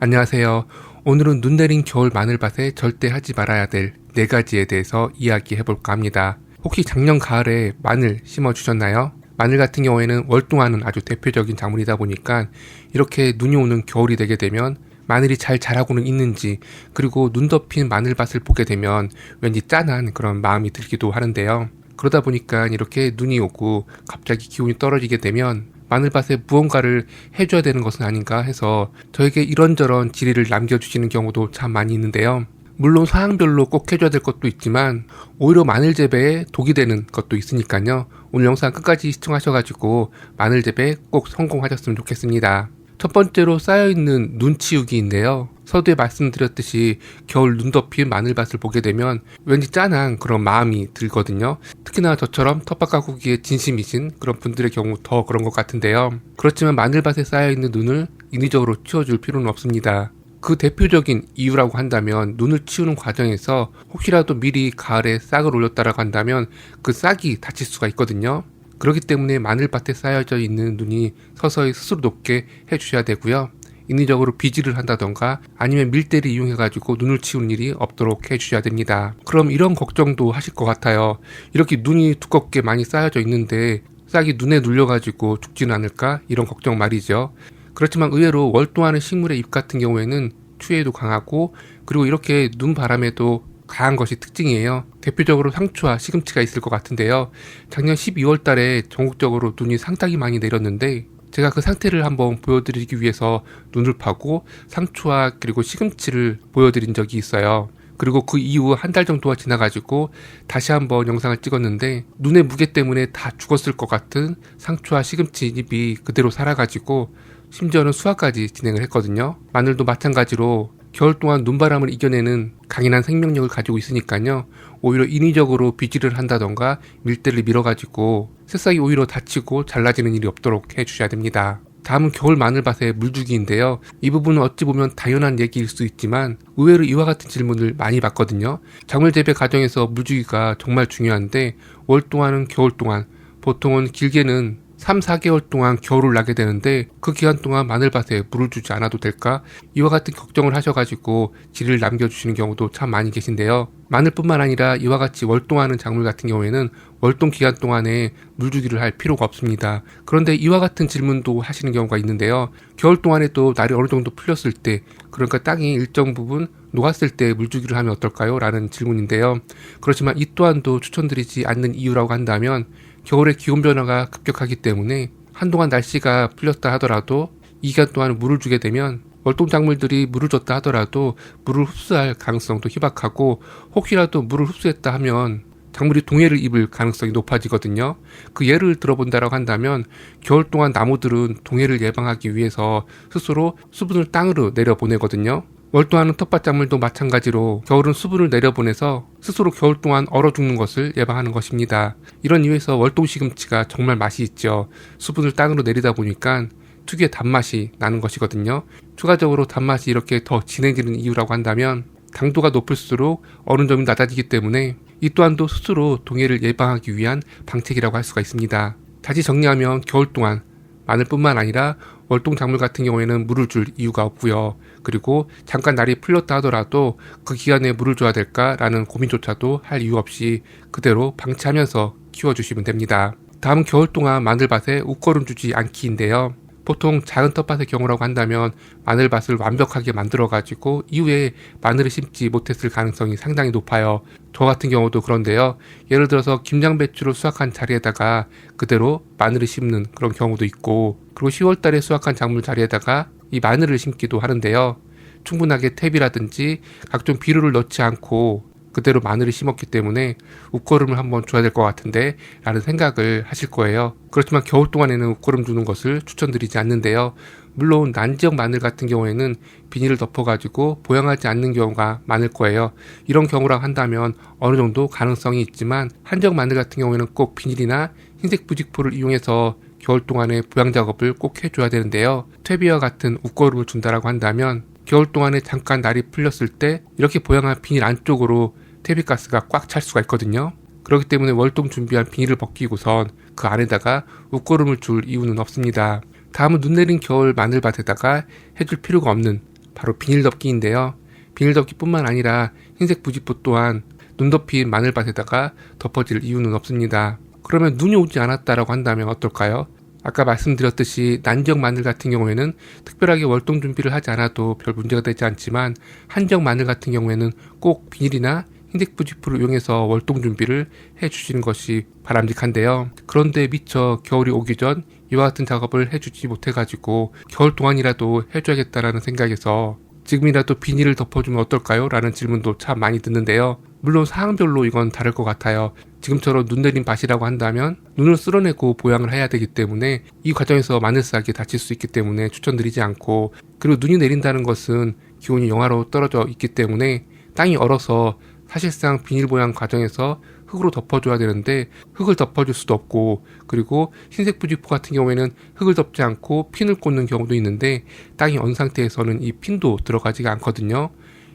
안녕하세요. 오늘은 눈 내린 겨울 마늘밭에 절대 하지 말아야 될 4가지에 대해서 이야기해 볼까 합니다. 혹시 작년 가을에 마늘 심어 주셨나요? 마늘 같은 경우에는 월동화는 아주 대표적인 작물이다 보니까 이렇게 눈이 오는 겨울이 되게 되면 마늘이 잘 자라고는 있는지, 그리고 눈 덮인 마늘밭을 보게 되면 왠지 짠한 그런 마음이 들기도 하는데요. 그러다 보니까 이렇게 눈이 오고 갑자기 기온이 떨어지게 되면 마늘밭에 무언가를 해줘야 되는 것은 아닌가 해서 저에게 이런저런 질의를 남겨주시는 경우도 참 많이 있는데요. 물론 상황별로 꼭 해줘야 될 것도 있지만 오히려 마늘 재배에 독이 되는 것도 있으니까요. 오늘 영상 끝까지 시청하셔가지고 마늘 재배에 꼭 성공하셨으면 좋겠습니다. 첫 번째로 쌓여있는 눈 치우기인데요. 서두에 말씀드렸듯이 겨울 눈 덮인 마늘밭을 보게 되면 왠지 짠한 그런 마음이 들거든요. 특히나 저처럼 텃밭 가꾸기에 진심이신 그런 분들의 경우 더 그런 것 같은데요. 그렇지만 마늘밭에 쌓여있는 눈을 인위적으로 치워줄 필요는 없습니다. 그 대표적인 이유라고 한다면 눈을 치우는 과정에서 혹시라도 미리 가을에 싹을 올렸다라고 한다면 그 싹이 다칠 수가 있거든요. 그렇기 때문에 마늘밭에 쌓여져 있는 눈이 서서히 스스로 녹게 해주셔야 되고요. 인위적으로 비질을 한다던가 아니면 밀대를 이용해가지고 눈을 치우는 일이 없도록 해주셔야 됩니다. 그럼 이런 걱정도 하실 것 같아요. 이렇게 눈이 두껍게 많이 쌓여져 있는데 싹이 눈에 눌려가지고 죽지는 않을까? 이런 걱정 말이죠. 그렇지만 의외로 월동하는 식물의 잎 같은 경우에는 추위에도 강하고 그리고 이렇게 눈바람에도 강한 것이 특징이에요. 대표적으로 상추와 시금치가 있을 것 같은데요. 작년 12월 달에 전국적으로 눈이 상당히 많이 내렸는데 제가 그 상태를 한번 보여드리기 위해서 눈을 파고 상추와 그리고 시금치를 보여드린 적이 있어요. 그리고 그 이후 한 달 정도가 지나가지고 다시 한번 영상을 찍었는데 눈의 무게 때문에 다 죽었을 것 같은 상추와 시금치 잎이 그대로 살아가지고 심지어는 수확까지 진행을 했거든요. 마늘도 마찬가지로 겨울 동안 눈바람을 이겨내는 강인한 생명력을 가지고 있으니까요. 오히려 인위적으로 비질을 한다던가 밀대를 밀어가지고 새싹이 오히려 다치고 잘라지는 일이 없도록 해주셔야 됩니다. 다음은 겨울 마늘밭의 물주기인데요. 이 부분은 어찌 보면 당연한 얘기일 수 있지만 의외로 이와 같은 질문을 많이 받거든요. 작물 재배 과정에서 물주기가 정말 중요한데 월 동안은 겨울 동안, 보통은 길게는 3, 4개월 동안 겨울을 나게 되는데 그 기간 동안 마늘밭에 물을 주지 않아도 될까? 이와 같은 걱정을 하셔가지고 질의를 남겨주시는 경우도 참 많이 계신데요. 마늘뿐만 아니라 이와 같이 월동하는 작물 같은 경우에는 월동 기간 동안에 물주기를 할 필요가 없습니다. 그런데 이와 같은 질문도 하시는 경우가 있는데요. 겨울 동안에도 날이 어느 정도 풀렸을 때, 그러니까 땅이 일정 부분 녹았을 때 물주기를 하면 어떨까요? 라는 질문인데요. 그렇지만 이 또한도 추천드리지 않는 이유라고 한다면 겨울에 기온 변화가 급격하기 때문에 한동안 날씨가 풀렸다 하더라도 이 기간 동안 물을 주게 되면 월동 작물들이 물을 줬다 하더라도 물을 흡수할 가능성도 희박하고 혹시라도 물을 흡수했다 하면 작물이 동해를 입을 가능성이 높아지거든요. 그 예를 들어본다라고 한다면 겨울 동안 나무들은 동해를 예방하기 위해서 스스로 수분을 땅으로 내려보내거든요. 월동하는 텃밭 작물도 마찬가지로 겨울은 수분을 내려보내서 스스로 겨울 동안 얼어 죽는 것을 예방하는 것입니다. 이런 이유에서 월동 시금치가 정말 맛이 있죠. 수분을 땅으로 내리다 보니까 특유의 단맛이 나는 것이거든요. 추가적으로 단맛이 이렇게 더 진해지는 이유라고 한다면 당도가 높을수록 어느 점이 낮아지기 때문에 이 또한도 스스로 동해를 예방하기 위한 방책이라고 할 수가 있습니다. 다시 정리하면 겨울 동안 마늘뿐만 아니라 월동 작물 같은 경우에는 물을 줄 이유가 없고요. 그리고 잠깐 날이 풀렸다 하더라도 그 기간에 물을 줘야 될까라는 고민조차도 할 이유 없이 그대로 방치하면서 키워주시면 됩니다. 다음은 겨울 동안 마늘밭에 웃거름 주지 않기인데요. 보통 작은 텃밭의 경우라고 한다면 마늘밭을 완벽하게 만들어가지고 이후에 마늘을 심지 못했을 가능성이 상당히 높아요. 저 같은 경우도 그런데요. 예를 들어서 김장배추를 수확한 자리에다가 그대로 마늘을 심는 그런 경우도 있고, 그리고 10월 달에 수확한 작물 자리에다가 이 마늘을 심기도 하는데요. 충분하게 탭이라든지 각종 비료를 넣지 않고 그대로 마늘을 심었기 때문에 웃거름을 한번 줘야 될 것 같은데 라는 생각을 하실 거예요. 그렇지만 겨울 동안에는 웃거름 주는 것을 추천드리지 않는데요. 물론 난지역 마늘 같은 경우에는 비닐을 덮어가지고 보양하지 않는 경우가 많을 거예요. 이런 경우라고 한다면 어느 정도 가능성이 있지만 한지역 마늘 같은 경우에는 꼭 비닐이나 흰색 부직포를 이용해서 겨울 동안에 보양 작업을 꼭 해줘야 되는데요. 퇴비와 같은 웃거름을 준다라고 한다면 겨울 동안에 잠깐 날이 풀렸을 때 이렇게 보양한 비닐 안쪽으로 퇴비가스가 꽉 찰 수가 있거든요. 그렇기 때문에 월동 준비한 비닐을 벗기고선 그 안에다가 웃거름을 줄 이유는 없습니다. 다음은 눈 내린 겨울 마늘밭에다가 해줄 필요가 없는 바로 비닐 덮기인데요. 비닐 덮기뿐만 아니라 흰색 부직포 또한 눈 덮인 마늘밭에다가 덮어질 이유는 없습니다. 그러면 눈이 오지 않았다라고 한다면 어떨까요? 아까 말씀드렸듯이 난적 마늘 같은 경우에는 특별하게 월동 준비를 하지 않아도 별 문제가 되지 않지만 한적 마늘 같은 경우에는 꼭 비닐이나 흰색 부직포를 이용해서 월동 준비를 해주시는 것이 바람직한데요. 그런데 미처 겨울이 오기 전 이와 같은 작업을 해주지 못해가지고 겨울 동안이라도 해줘야겠다라는 생각에서 지금이라도 비닐을 덮어주면 어떨까요? 라는 질문도 참 많이 듣는데요. 물론 상황별로 이건 다를 것 같아요. 지금처럼 눈 내린 밭이라고 한다면 눈을 쓸어내고 보양을 해야 되기 때문에 이 과정에서 마늘싹이 다칠 수 있기 때문에 추천드리지 않고, 그리고 눈이 내린다는 것은 기온이 영하로 떨어져 있기 때문에 땅이 얼어서 사실상 비닐 보양 과정에서 흙으로 덮어줘야 되는데 흙을 덮어줄 수도 없고, 그리고 흰색 부직포 같은 경우에는 흙을 덮지 않고 핀을 꽂는 경우도 있는데 땅이 언 상태에서는 이 핀도 들어가지가 않거든요.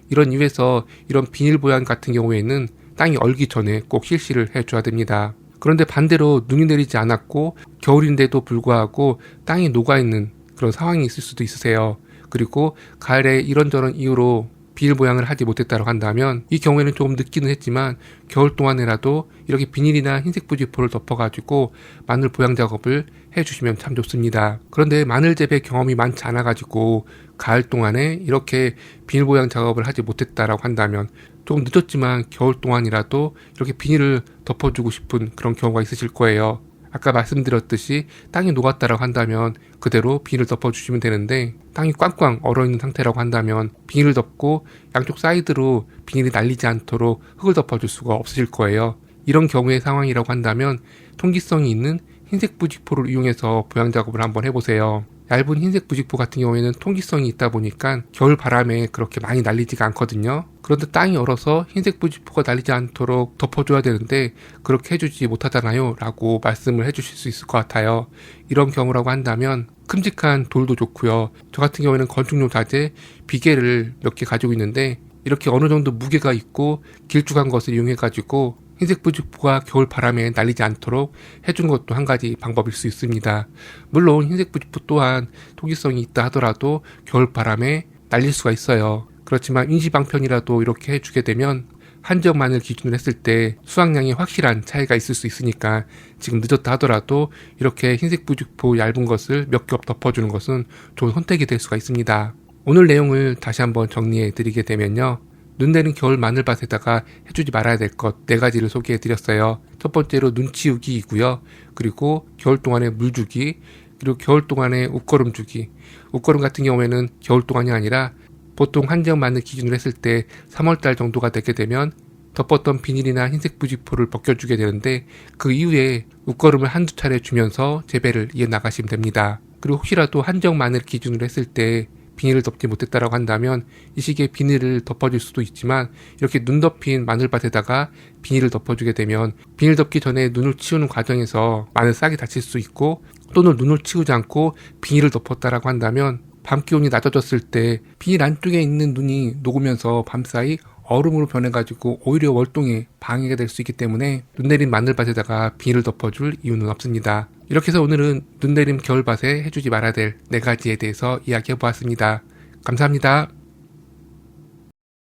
이런 이유에서 이런 비닐 보양 같은 경우에는 땅이 얼기 전에 꼭 실시를 해줘야 됩니다. 그런데 반대로 눈이 내리지 않았고 겨울인데도 불구하고 땅이 녹아있는 그런 상황이 있을 수도 있으세요. 그리고 가을에 이런저런 이유로 비닐 보양을 하지 못했다고 한다면 이 경우에는 조금 늦기는 했지만 겨울 동안에라도 이렇게 비닐이나 흰색 부직포를 덮어가지고 마늘 보양 작업을 해주시면 참 좋습니다. 그런데 마늘 재배 경험이 많지 않아가지고 가을 동안에 이렇게 비닐 보양 작업을 하지 못했다라고 한다면 조금 늦었지만 겨울 동안이라도 이렇게 비닐을 덮어주고 싶은 그런 경우가 있으실 거예요. 아까 말씀드렸듯이 땅이 녹았다라고 한다면 그대로 비닐을 덮어주시면 되는데 땅이 꽝꽝 얼어있는 상태라고 한다면 비닐을 덮고 양쪽 사이드로 비닐이 날리지 않도록 흙을 덮어줄 수가 없으실 거예요. 이런 경우의 상황이라고 한다면 통기성이 있는 흰색 부직포를 이용해서 보양 작업을 한번 해보세요. 얇은 흰색 부직포 같은 경우에는 통기성이 있다 보니까 겨울 바람에 그렇게 많이 날리지가 않거든요. 그런데 땅이 얼어서 흰색 부직포가 날리지 않도록 덮어줘야 되는데 그렇게 해주지 못하잖아요 라고 말씀을 해주실 수 있을 것 같아요. 이런 경우라고 한다면 큼직한 돌도 좋고요. 저 같은 경우에는 건축용 자재 비계를 몇 개 가지고 있는데 이렇게 어느 정도 무게가 있고 길쭉한 것을 이용해 가지고 흰색 부직포가 겨울 바람에 날리지 않도록 해주는 것도 한 가지 방법일 수 있습니다. 물론 흰색 부직포 또한 통기성이 있다 하더라도 겨울 바람에 날릴 수가 있어요. 그렇지만 임시방편이라도 이렇게 해주게 되면 한적 마늘 기준으로 했을 때 수확량이 확실한 차이가 있을 수 있으니까 지금 늦었다 하더라도 이렇게 흰색 부직포 얇은 것을 몇 겹 덮어주는 것은 좋은 선택이 될 수가 있습니다. 오늘 내용을 다시 한번 정리해 드리게 되면요. 눈 내린 겨울 마늘밭에다가 해주지 말아야 될 것 4가지를 소개해 드렸어요. 첫 번째로 눈 치우기이고요. 그리고 겨울 동안에 물 주기, 그리고 겨울 동안에 웃거름 주기. 웃거름 같은 경우에는 겨울 동안이 아니라 보통 한적 마늘 기준으로 했을 때 3월달 정도가 되게 되면 덮었던 비닐이나 흰색 부직포를 벗겨주게 되는데 그 이후에 웃거름을 한두 차례 주면서 재배를 이어나가시면 됩니다. 그리고 혹시라도 한적 마늘 기준으로 했을 때 비닐을 덮지 못했다라고 한다면 이 시기에 비닐을 덮어줄 수도 있지만 이렇게 눈 덮인 마늘밭에다가 비닐을 덮어주게 되면 비닐 덮기 전에 눈을 치우는 과정에서 마늘 싹이 다칠 수 있고, 또는 눈을 치우지 않고 비닐을 덮었다라고 한다면 밤 기온이 낮아졌을 때 비닐 안쪽에 있는 눈이 녹으면서 밤사이 얼음으로 변해가지고 오히려 월동에 방해가 될 수 있기 때문에 눈 내린 마늘밭에다가 비닐을 덮어줄 이유는 없습니다. 이렇게 해서 오늘은 눈 내린 겨울밭에 해주지 말아야 될 4가지에 대해서 이야기해 보았습니다. 감사합니다.